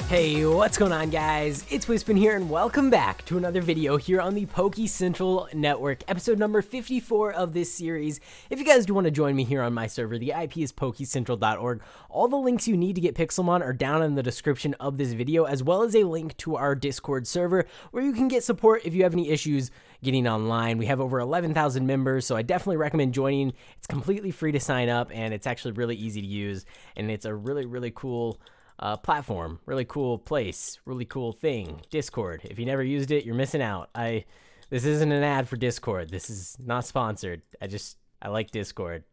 Hey, what's going on, guys? It's Wispin here, and welcome back to another video here on the Pokecentral Network, episode number 54 of this series. If you guys do want to join me here on my server, the IP is pokecentral.org. All the links you need to get Pixelmon are down in the description of this video, as well as a link to our Discord server, where you can get support if you have any issues getting online. We have over 11,000 members, so I definitely recommend joining. It's completely free to sign up, and it's actually really easy to use, and it's a really cool platform, really cool place, really cool thing. Discord. If you never used it, you're missing out. This isn't an ad for Discord. This is not sponsored. I like Discord.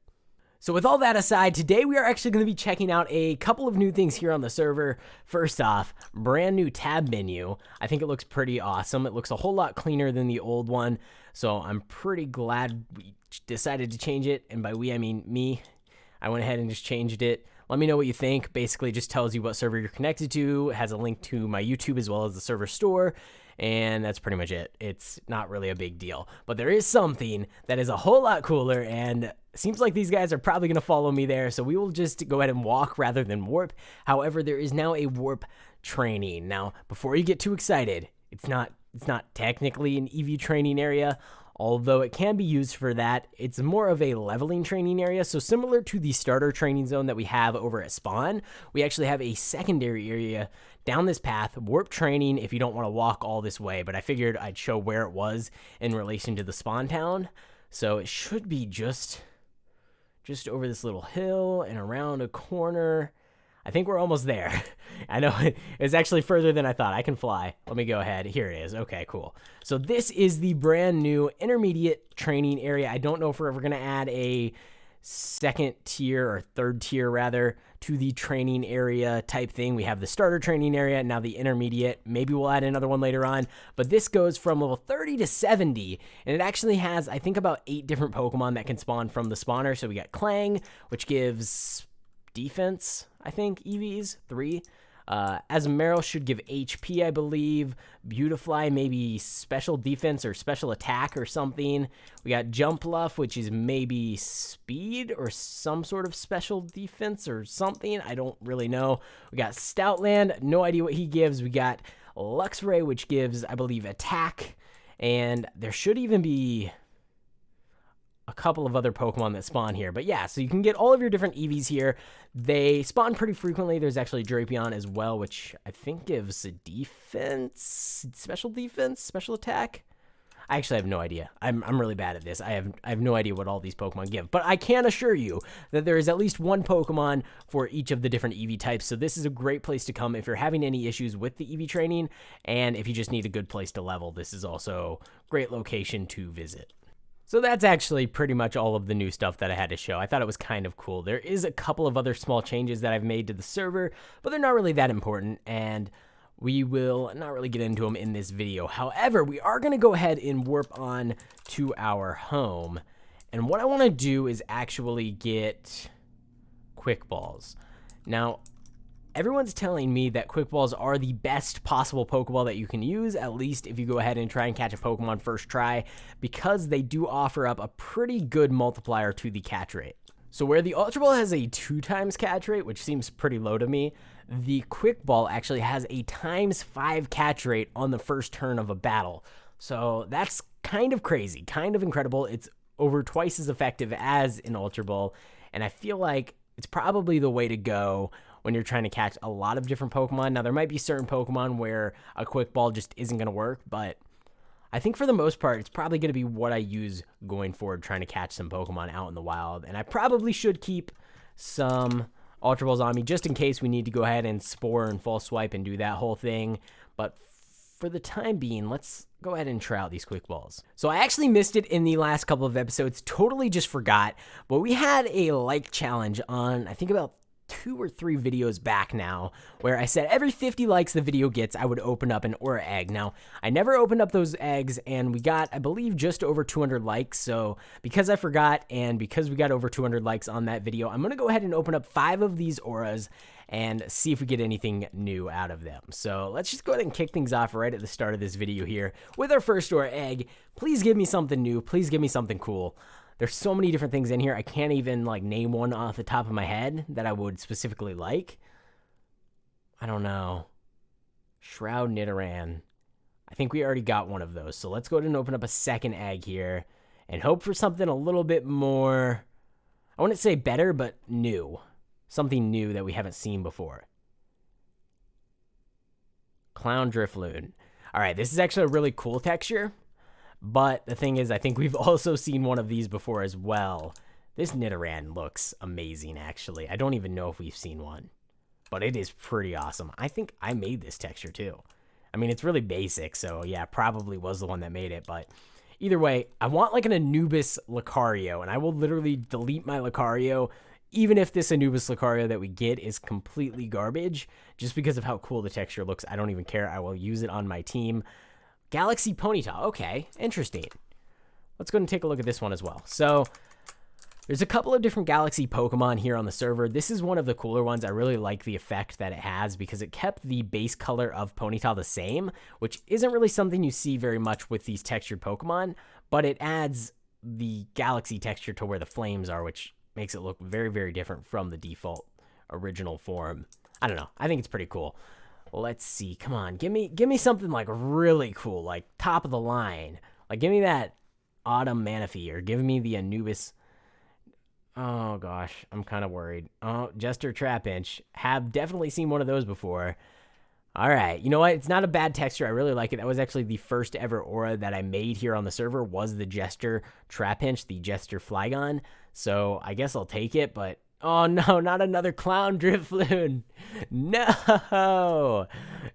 So with all that aside, today we are actually going to be checking out a couple of new things here on the server. First off, brand new tab menu. I think it looks pretty awesome. It looks a whole lot cleaner than the old one, so I'm pretty glad we decided to change it. And by we, I mean me. I went ahead and just changed it. Let me know what you think. Basically, just tells you what server you're connected to. It has a link to my YouTube as well as the server store. And that's pretty much it. It's not really a big deal. But there is something that is a whole lot cooler. And seems like these guys are probably going to follow me there. So we will just go ahead and walk rather than warp. However, there is now a warp training. Now, before you get too excited, it's not technically an EV training area. Although it can be used for that, it's more of a leveling training area. So similar to the starter training zone that we have over at spawn, we actually have a secondary area down this path, warp training if you don't want to walk all this way. But I figured I'd show where it was in relation to the spawn town. So it should be just over this little hill and around a corner. I think we're almost there. I know it's actually further than I thought. I can fly. Let me go ahead. Here it is. Okay, cool. So this is the brand new intermediate training area. I don't know if we're ever going to add a second tier or third tier rather to the training area type thing. We have the starter training area, now the intermediate. Maybe we'll add another one later on, but this goes from level 30 to 70, and it actually has, I think, about 8 different Pokemon that can spawn from the spawner. So we got Clang, which gives defense, I think, EVs, 3. Azumarill should give HP, I believe. Beautifly, maybe special defense or special attack or something. We got Jumpluff, which is maybe speed or some sort of special defense or something. I don't really know. We got Stoutland, no idea what he gives. We got Luxray, which gives, I believe, attack. And there should even be a couple of other Pokemon that spawn here. But yeah, so you can get all of your different EVs here. They spawn pretty frequently. There's actually Drapion as well, which I think gives a defense, special attack. I actually have no idea. I'm really bad at this. I have no idea what all these Pokemon give, but I can assure you that there is at least one Pokemon for each of the different EV types. So this is a great place to come if you're having any issues with the EV training, and if you just need a good place to level, this is also a great location to visit. So that's actually pretty much all of the new stuff that I had to show. I thought it was kind of cool. There is a couple of other small changes that I've made to the server, but they're not really that important, and we will not really get into them in this video. However, we are going to go ahead and warp on to our home, and what I want to do is actually get Quick Balls. Now, everyone's telling me that Quick Balls are the best possible Pokeball that you can use, at least if you go ahead and try and catch a Pokemon first try, because they do offer up a pretty good multiplier to the catch rate. So where the Ultra Ball has a 2x catch rate, which seems pretty low to me, the Quick Ball actually has a ×5 catch rate on the first turn of a battle. So that's kind of crazy, kind of incredible. It's over twice as effective as an Ultra Ball, and I feel like it's probably the way to go when you're trying to catch a lot of different Pokemon. Now, there might be certain Pokemon where a Quick Ball just isn't going to work, but I think for the most part, it's probably going to be what I use going forward trying to catch some Pokemon out in the wild. And I probably should keep some Ultra Balls on me just in case we need to go ahead and Spore and False Swipe and do that whole thing. But for the time being, let's go ahead and try out these Quick Balls. So I actually missed it in the last couple of episodes, totally just forgot, but we had a like challenge on, I think, about 2 or 3 videos back now, where I said every 50 likes the video gets, I would open up an Aura egg. Now, I never opened up those eggs, and we got, I believe, just over 200 likes. So because I forgot, and because we got over 200 likes on that video, I'm going to go ahead and open up 5 of these Auras and see if we get anything new out of them. So let's just go ahead and kick things off right at the start of this video here with our first Aura egg. Please give me something new. Please give me something cool. There's so many different things in here. I can't even like name one off the top of my head that I would specifically like. I don't know. Shroud Nidoran. I think we already got one of those. So let's go ahead and open up a second egg here and hope for something a little bit more, I wouldn't say better, but new. Something new that we haven't seen before. Clown Drifloon. All right, this is actually a really cool texture. But the thing is, I think we've also seen one of these before as well. This Nidoran looks amazing, actually. I don't even know if we've seen one. But it is pretty awesome. I think I made this texture too. I mean, it's really basic, so yeah, probably was the one that made it, but either way, I want like an Anubis Lucario, and I will literally delete my Lucario, even if this Anubis Lucario that we get is completely garbage, just because of how cool the texture looks. I don't even care. I will use it on my team. Galaxy Ponyta, okay, interesting. Let's go and take a look at this one as well. So there's a couple of different Galaxy Pokemon here on the server. This is one of the cooler ones. I really like the effect that it has because it kept the base color of Ponyta the same, which isn't really something you see very much with these textured Pokemon, but it adds the Galaxy texture to where the flames are, which makes it look very, very different from the default original form. I don't know. I think it's pretty cool. Let's see. Come on. Give me something like really cool, like top of the line. Like give me that Autumn Manaphy or give me the Anubis. Oh, gosh, I'm kind of worried. Oh, Jester Trapinch. Have definitely seen one of those before. All right, you know what? It's not a bad texture. I really like it. That was actually the first ever aura that I made here on the server was the Jester Trapinch, the Jester Flygon. So I guess I'll take it, but oh, no, not another Clown Drifloon. No.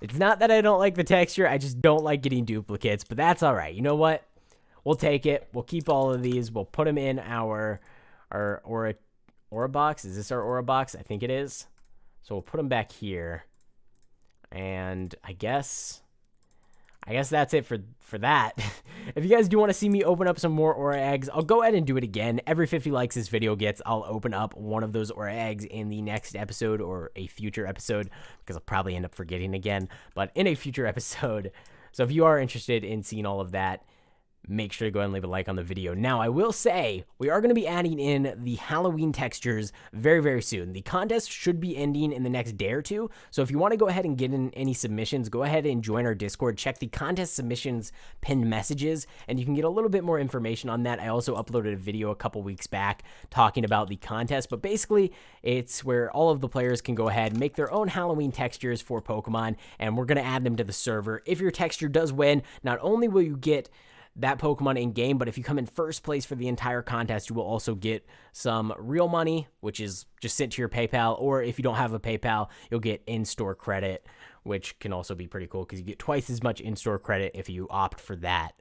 It's not that I don't like the texture. I just don't like getting duplicates, but that's all right. You know what? We'll take it. We'll keep all of these. We'll put them in our aura box. Is this our aura box? I think it is. So we'll put them back here. And I guess that's it for that. If you guys do want to see me open up some more aura eggs, I'll go ahead and do it again. Every 50 likes this video gets, I'll open up one of those aura eggs in the next episode or a future episode because I'll probably end up forgetting again, but in a future episode. So if you are interested in seeing all of that, make sure to go ahead and leave a like on the video. Now, I will say, we are going to be adding in the Halloween textures very, very soon. The contest should be ending in the next day or two, so if you want to go ahead and get in any submissions, go ahead and join our Discord. Check the contest submissions pinned messages, and you can get a little bit more information on that. I also uploaded a video a couple weeks back talking about the contest, but basically, it's where all of the players can go ahead and make their own Halloween textures for Pokemon, and we're going to add them to the server. If your texture does win, not only will you get that Pokemon in game, but if you come in first place for the entire contest, you will also get some real money, which is just sent to your PayPal, or if you don't have a PayPal, you'll get in-store credit, which can also be pretty cool because you get twice as much in-store credit if you opt for that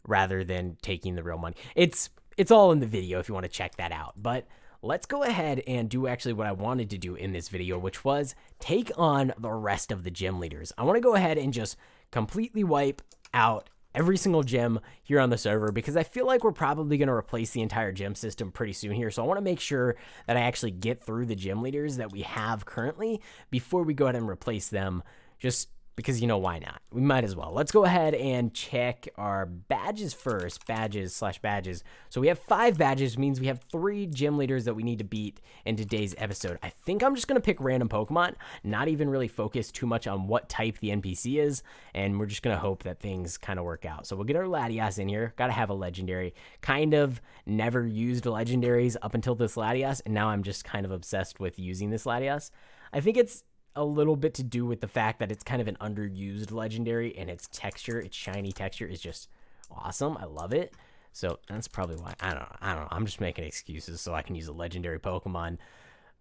rather than taking the real money. It's all in the video if you want to check that out, but let's go ahead and do actually what I wanted to do in this video, which was take on the rest of the gym leaders. I want to go ahead and just completely wipe out every single gym here on the server because I feel like we're probably going to replace the entire gym system pretty soon here. So I want to make sure that I actually get through the gym leaders that we have currently before we go ahead and replace them, just because, you know, why not? We might as well. Let's go ahead and check our badges first. Badges/badges. So we have 5 badges, means we have 3 gym leaders that we need to beat in today's episode. I think I'm just going to pick random Pokemon, not even really focus too much on what type the NPC is, and we're just going to hope that things kind of work out. So we'll get our Latias in here. Got to have a legendary. Kind of never used legendaries up until this Latias, and now I'm just kind of obsessed with using this Latias. I think it's a little bit to do with the fact that it's kind of an underused legendary, and its texture, its shiny texture is just awesome. I love it. So that's probably why. I don't know. I'm just making excuses so I can use a legendary Pokemon.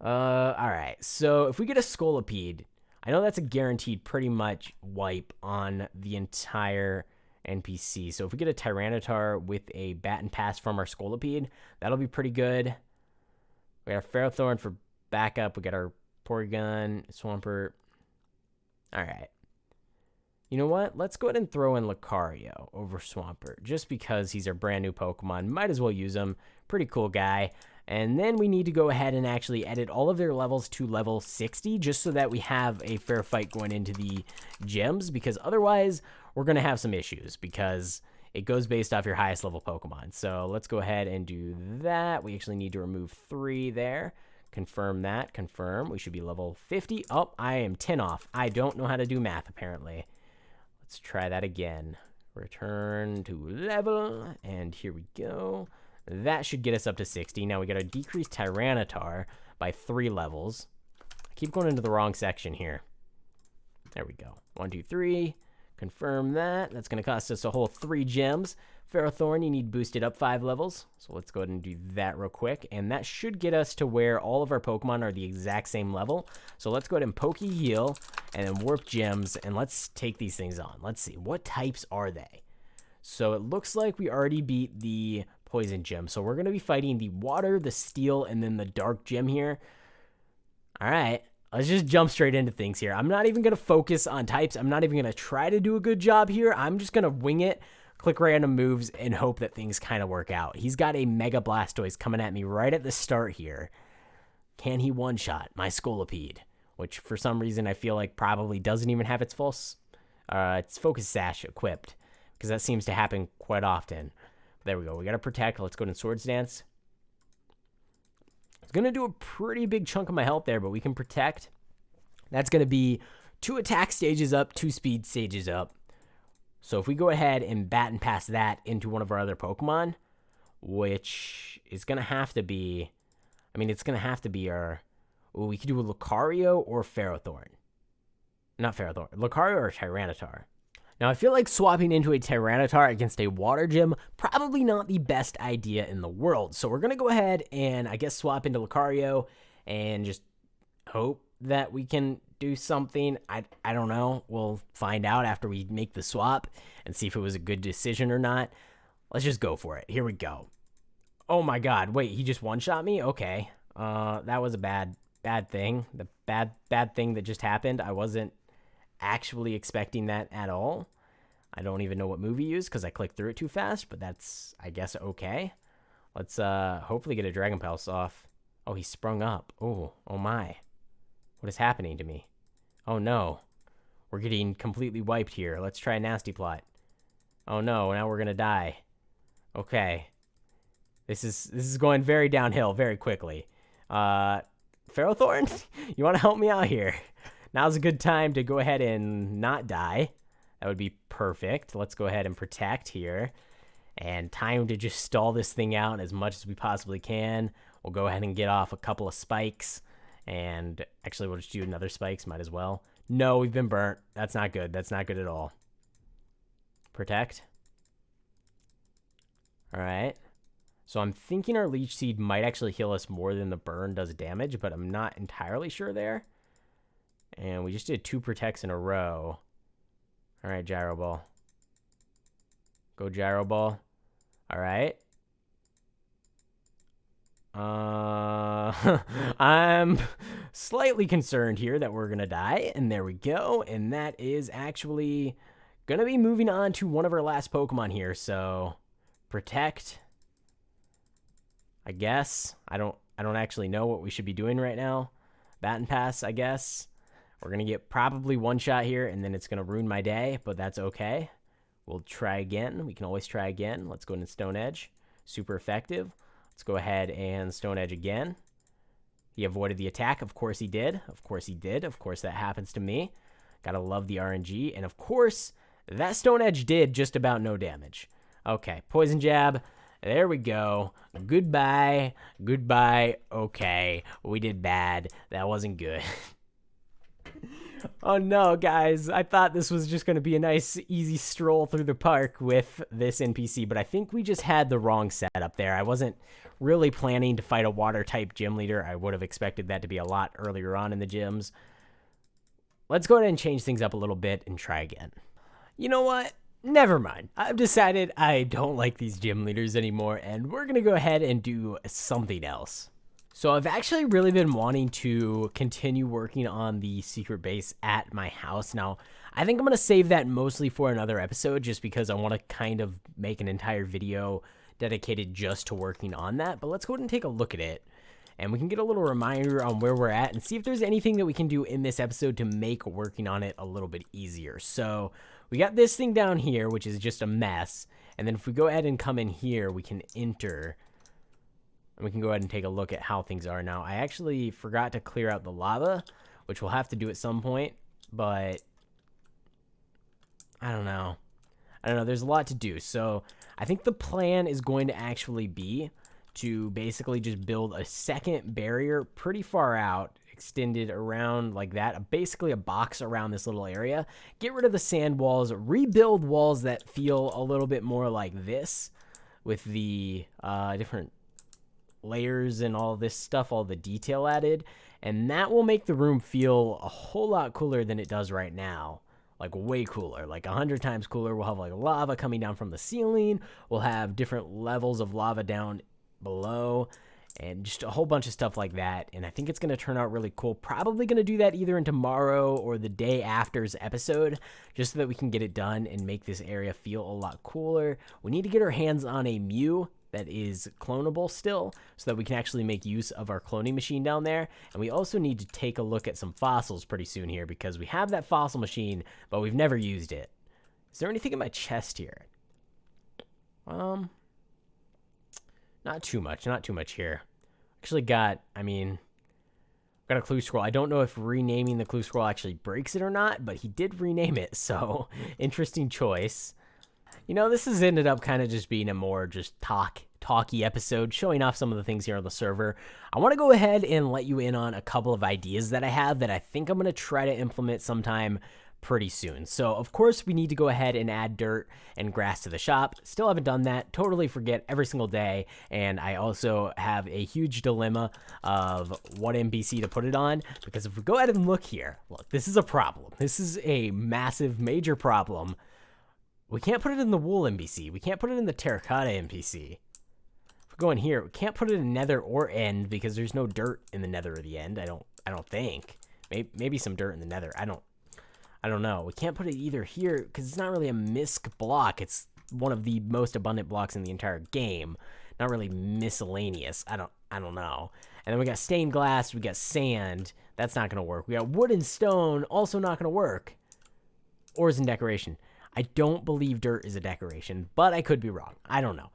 All right. So if we get a Scolipede, I know that's a guaranteed pretty much wipe on the entire NPC. So if we get a Tyranitar with a Baton Pass from our Scolipede, that'll be pretty good. We got our Ferrothorn for backup. We got our Porygon, Swampert. All right. You know what? Let's go ahead and throw in Lucario over Swampert just because he's our brand new Pokemon. Might as well use him. Pretty cool guy. And then we need to go ahead and actually edit all of their levels to level 60 just so that we have a fair fight going into the gyms, because otherwise we're going to have some issues because it goes based off your highest level Pokemon. So let's go ahead and do that. We actually need to remove 3 there, Confirm that. Confirm. We should be level 50. Oh, I am 10 off. I don't know how to do math, apparently. Let's try that again. Return to level. And here we go. That should get us up to 60. Now we got to decrease Tyranitar by 3 levels. I keep going into the wrong section here. There we go. 1, 2, 3. Confirm that. That's going to cost us a whole 3 gems. Ferrothorn, you need boosted up 5 levels. So let's go ahead and do that real quick. And that should get us to where all of our Pokemon are the exact same level. So let's go ahead and Poke Heal and then Warp Gems. And let's take these things on. Let's see. What types are they? So it looks like we already beat the Poison Gym. So we're going to be fighting the Water, the Steel, and then the Dark Gym here. All right. Let's just jump straight into things here. I'm not even going to focus on types. I'm not even going to try to do a good job here. I'm just going to wing it, click random moves, and hope that things kind of work out. He's got a Mega Blastoise coming at me right at the start here. Can he one-shot my Scolipede? Which, for some reason, I feel like probably doesn't even have its Focus Sash equipped. Because that seems to happen quite often. There we go. We got to Protect. Let's go to Swords Dance. It's going to do a pretty big chunk of my health there, but we can Protect. That's going to be 2 attack stages up, 2 speed stages up. So if we go ahead and baton pass that into one of our other Pokemon, which is going to have to be... I mean, it's going to have to be our... Ooh, we could do a Lucario or Ferrothorn. Not Ferrothorn. Lucario or Tyranitar. Now, I feel like swapping into a Tyranitar against a Water Gym, probably not the best idea in the world. So we're going to go ahead and, I guess, swap into Lucario and just hope that we can do something. I don't know. We'll find out after we make the swap and see if it was a good decision or not. Let's just go for it. Here we go. Oh, my God. Wait, he just one-shot me? Okay. That was a bad thing. The bad thing that just happened. I wasn't actually expecting that at all. I don't even know what move he used because I clicked through it too fast, but that's, I guess, okay. Let's hopefully get a Dragon Pulse off. Oh, he sprung up. Oh my. What is happening to me? Oh no. We're getting completely wiped here. Let's try a Nasty Plot. Oh no, now we're gonna die. Okay. This is going very downhill very quickly. Ferrothorn, you want to help me out here? Now's a good time to go ahead and not die. That would be perfect. Let's go ahead and Protect here. And time to just stall this thing out as much as we possibly can. We'll go ahead and get off a couple of spikes. And actually, we'll just do another spikes. Might as well. No, we've been burnt. That's not good. That's not good at all. Protect. All right. So I'm thinking our Leech Seed might actually heal us more than the burn does damage, but I'm not entirely sure there. And we just did 2 Protects in a row. All right, Gyro Ball. Go Gyro Ball. All right. I'm slightly concerned here that we're going to die. And there we go. And that is actually going to be moving on to one of our last Pokemon here. So Protect. I guess. I don't actually know what we should be doing right now. Baton Pass, I guess. We're going to get probably one shot here, and then it's going to ruin my day, but that's okay. We'll try again. We can always try again. Let's go into Stone Edge. Super effective. Let's go ahead and Stone Edge again. He avoided the attack. Of course he did. Of course he did. Of course that happens to me. Gotta love the RNG. And of course, that Stone Edge did just about no damage. Okay, Poison Jab. There we go. Goodbye. Goodbye. Okay, we did bad. That wasn't good. Oh no, guys. I thought this was just going to be a nice, easy stroll through the park with this NPC, but I think we just had the wrong setup there. I wasn't really planning to fight a water-type gym leader. I would have expected that to be a lot earlier on in the gyms. Let's go ahead and change things up a little bit and try again. You know what? Never mind. I've decided I don't like these gym leaders anymore, and we're going to go ahead and do something else. So I've actually really been wanting to continue working on the secret base at my house. Now, I think I'm going to save that mostly for another episode just because I want to kind of make an entire video dedicated just to working on that. But let's go ahead and take a look at it. And we can get a little reminder on where we're at and see if there's anything that we can do in this episode to make working on it a little bit easier. So we got this thing down here, which is just a mess. And then if we go ahead and come in here, we can enter And we can go ahead and take a look at how things are now. I actually forgot to clear out the lava, which we'll have to do at some point, but I don't know. There's a lot to do. So I think the plan is going to actually be to basically just build a second barrier pretty far out, extended around like that, basically a box around this little area. Get rid of the sand walls, rebuild walls that feel a little bit more like this with the different layers and all this stuff, all the detail added, and that will make the room feel a whole lot cooler than it does right now. Like way cooler, like 100 times cooler. We'll have like lava coming down from the ceiling. We'll have different levels of lava down below and just a whole bunch of stuff like that. And I think it's going to turn out really cool. Probably going to do that either in tomorrow or the day after's episode, just so that we can get it done and make this area feel a lot cooler. We need to get our hands on a Mew that is clonable still, so that we can actually make use of our cloning machine down there. And we also need to take a look at some fossils pretty soon here, because we have that fossil machine, but we've never used it. Is there anything in my chest here? Not too much here. Actually got a clue scroll. I don't know if renaming the clue scroll actually breaks it or not, but he did rename it, so interesting choice. This has ended up kind of just being a more just talky episode, showing off some of the things here on the server. I want to go ahead and let you in on a couple of ideas that I have that I think I'm going to try to implement sometime pretty soon. So, of course, we need to go ahead and add dirt and grass to the shop. Still haven't done that. Totally forget every single day. And I also have a huge dilemma of what NPC to put it on, because if we go ahead and look here, look, this is a problem. This is a massive, major problem. We can't put it in the wool NPC. We can't put it in the terracotta NPC. If we go in here, we can't put it in nether or end because there's no dirt in the nether or the end. I don't think. Maybe some dirt in the nether. I don't know. We can't put it either here because it's not really a misc block. It's one of the most abundant blocks in the entire game. Not really miscellaneous. I don't know. And then we got stained glass. We got sand. That's not going to work. We got wood and stone. Also not going to work. Ores and decoration. I don't believe dirt is a decoration, but I could be wrong. I don't know.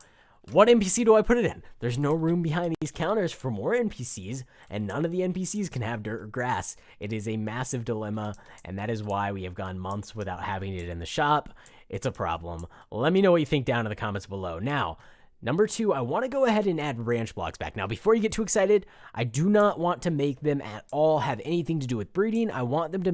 What NPC do I put it in? There's no room behind these counters for more NPCs, and none of the NPCs can have dirt or grass. It is a massive dilemma, and that is why we have gone months without having it in the shop. It's a problem. Let me know what you think down in the comments below. Now, number 2, I want to go ahead and add ranch blocks back. Now, before you get too excited, I do not want to make them at all have anything to do with breeding. I want to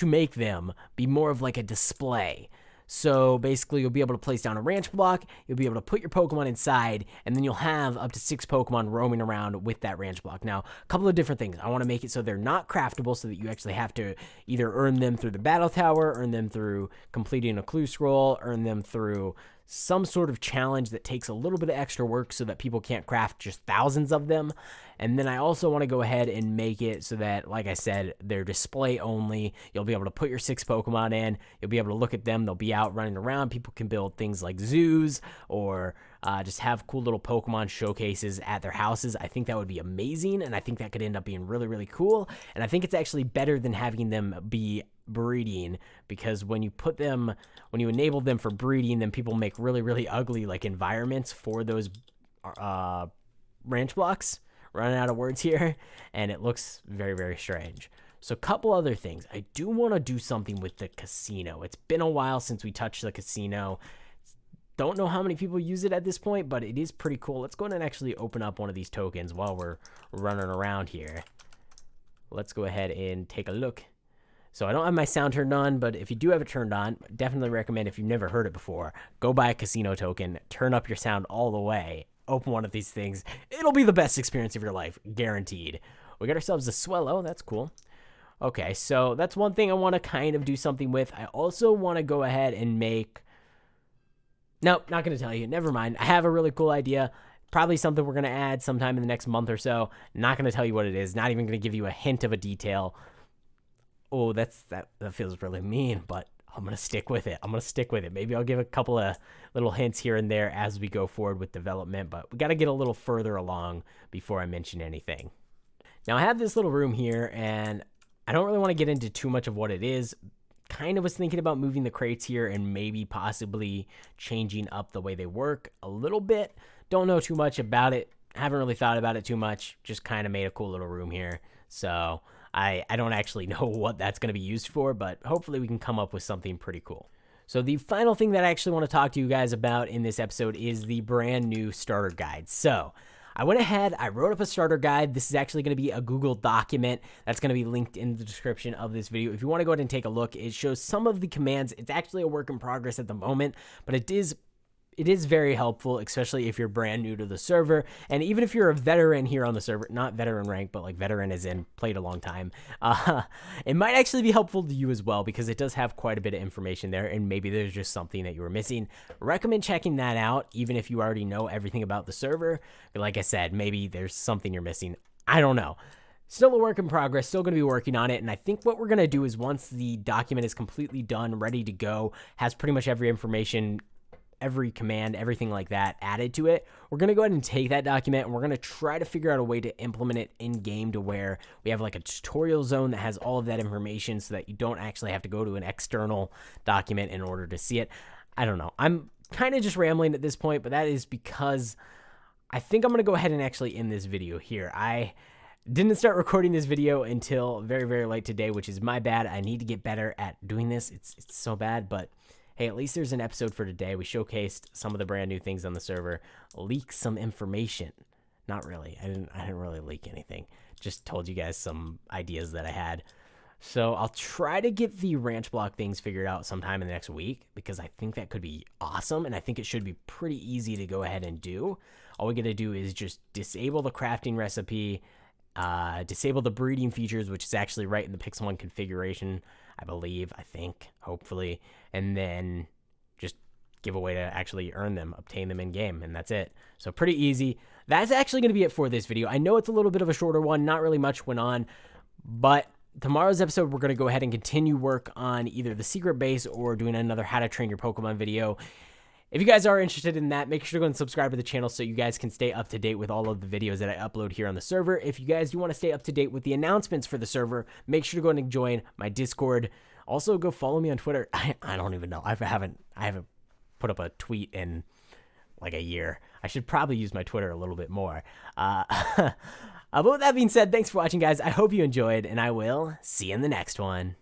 make them be more of like a display. So basically, you'll be able to place down a ranch block, you'll be able to put your Pokemon inside, and then you'll have up to 6 Pokemon roaming around with that ranch block. Now, a couple of different things. I want to make it so they're not craftable, so that you actually have to either earn them through the battle tower, earn them through completing a clue scroll, earn them through some sort of challenge that takes a little bit of extra work so that people can't craft just thousands of them. And then I also want to go ahead and make it so that, like I said, they're display only. You'll be able to put your 6 Pokemon in. You'll be able to look at them. They'll be out running around. People can build things like zoos or just have cool little Pokemon showcases at their houses. I think that would be amazing, and I think that could end up being really, really cool. And I think it's actually better than having them be breeding, because when you enable them for breeding, then people make really, really ugly like environments for those ranch blocks. Running out of words here, and it looks very, very strange. So a couple other things. I do want to do something with the casino. It's been a while since we touched the casino. Don't know how many people use it at this point, but it is pretty cool. Let's go ahead and actually open up one of these tokens while we're running around here. Let's go ahead and take a look. So I don't have my sound turned on, but if you do have it turned on, definitely recommend, if you've never heard it before, go buy a casino token, turn up your sound all the way, open one of these things. It'll be the best experience of your life, guaranteed. We got ourselves a Swellow. That's cool. Okay, so that's one thing I want to kind of do something with. I also want to go ahead and make... Nope, not going to tell you. Never mind. I have a really cool idea. Probably something we're going to add sometime in the next month or so. Not going to tell you what it is. Not even going to give you a hint of a detail. Oh, that feels really mean, but I'm going to stick with it. Maybe I'll give a couple of little hints here and there as we go forward with development, but we got to get a little further along before I mention anything. Now, I have this little room here, and I don't really want to get into too much of what it is. Kind of was thinking about moving the crates here and maybe possibly changing up the way they work a little bit. Don't know too much about it. Haven't really thought about it too much. Just kind of made a cool little room here. So I don't actually know what that's going to be used for, but hopefully we can come up with something pretty cool. So the final thing that I actually want to talk to you guys about in this episode is the brand new starter guide. So I went ahead, I wrote up a starter guide. This is actually going to be a Google document that's going to be linked in the description of this video. If you want to go ahead and take a look, it shows some of the commands. It's actually a work in progress at the moment, but it is very helpful, especially if you're brand new to the server. And even if you're a veteran here on the server, not veteran rank, but like veteran as in played a long time, it might actually be helpful to you as well, because it does have quite a bit of information there, and maybe there's just something that you were missing. Recommend checking that out, even if you already know everything about the server. Like I said, maybe there's something you're missing. I don't know. Still a work in progress, still going to be working on it. And I think what we're going to do is, once the document is completely done, ready to go, has pretty much every information, every command, everything like that added to it, we're going to go ahead and take that document and we're going to try to figure out a way to implement it in game, to where we have like a tutorial zone that has all of that information, so that you don't actually have to go to an external document in order to see it. I don't know. I'm kind of just rambling at this point, but that is because I think I'm going to go ahead and actually end this video here. I didn't start recording this video until very, very late today, which is my bad. I need to get better at doing this. It's so bad, but hey, at least there's an episode for today. We showcased some of the brand new things on the server, leaked some information. Not really. I didn't really leak anything. Just told you guys some ideas that I had. So I'll try to get the ranch block things figured out sometime in the next week, because I think that could be awesome, and I think it should be pretty easy to go ahead and do. All we got to do is just disable the crafting recipe, disable the breeding features, which is actually right in the Pixelmon configuration, I think, hopefully, and then just give a way to actually earn them, obtain them in game, and that's it. So pretty easy. That's actually going to be it for this video. I know it's a little bit of a shorter one, not really much went on, but tomorrow's episode, we're going to go ahead and continue work on either the secret base or doing another how to train your Pokemon video. If you guys are interested in that, make sure to go and subscribe to the channel so you guys can stay up to date with all of the videos that I upload here on the server. If you guys do want to stay up to date with the announcements for the server, make sure to go and join my Discord. Also, go follow me on Twitter. I don't even know. I haven't put up a tweet in like a year. I should probably use my Twitter a little bit more. But with that being said, thanks for watching, guys. I hope you enjoyed, and I will see you in the next one.